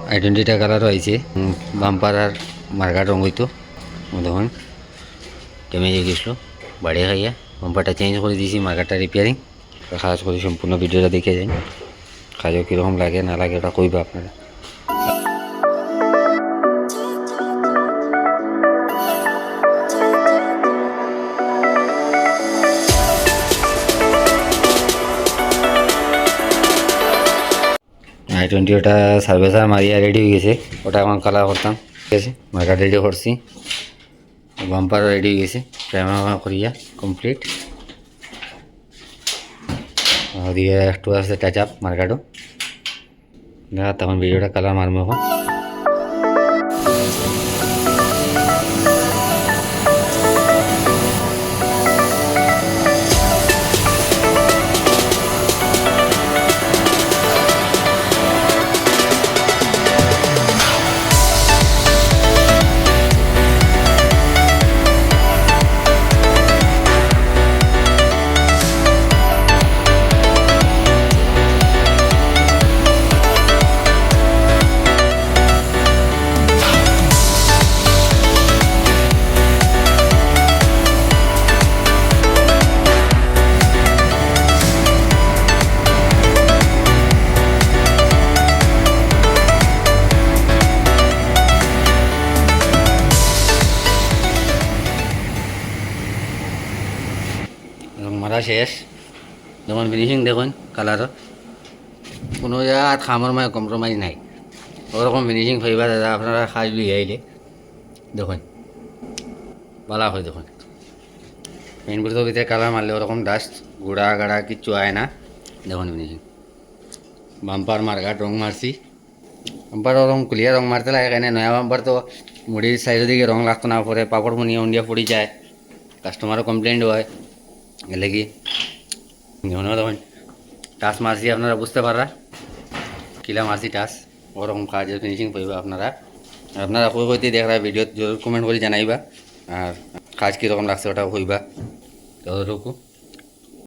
আইডেন্টিটা কালারও আইছে বাম্পার আর মার্কার রঙ হইতো দেখুন ড্যামেজ হয়ে গেছিলো বাড়ি খাইয়া বাম্পারটা চেঞ্জ করে দিয়েছি মার্কারটা রিপেয়ারিং কাজ করে সম্পূর্ণ ভিডিওটা দেখে যাই কাজও কীরকম লাগে না লাগে ওটা কইবা আপনারা i20 ওটা সার্ভিসার মারিয়া রেডি হয়ে গেছে ওটা আমার কালার করতাম ঠিক আছে মার্কার রেডি করছি বাম্পারও রেডি হয়ে গেছে প্রাইমার করিয়া কমপ্লিট ওদিকে একটু আছে টাচ আপ মার্কারও দেখা তখন ভিডিওটা কালার মারবো এখন মারা শেষ যেমন ফিনিশিং দেখুন কালারও কোনো জায়গা খামর মানে কম্প্রোমাইজ নাই ওরকম ফিনিশিং পাইবা দাদা আপনারা খাই লই আইলে দেখুন ভালো হয় দেখুন মেইন বোর্ডের ভিতরে কালার মারলে ওরকম ডাস্ট গুড়া গাড়া কিচ্ছু আয় না দেখুন ফিনিশিং বাম্পার মার্কার রং মারছি বাম্পার রং ক্লিয়ার রং মারতে লাগে এখানে নয়া বাম্পার তো মুড়ির সাইডের দিকে রং লাগতো না পরে পাপড় মুনিয়া উন্ডিয়া পড়ি যায় কাস্টমারও কমপ্লেন্ট হয় এলে কি যেমন তখন টাচ মারছি আপনারা বুঝতে পাররা কিলা মারছি টাচ ওরকম কাজের ফিনিশিং পাইবা আপনারা আপনারা কই কইতে দেখরা ভিডিও জরুর কমেন্ট করে জানাইবা আর কাজ কীরকম লাগছে ওটাও কইবা ততটুকু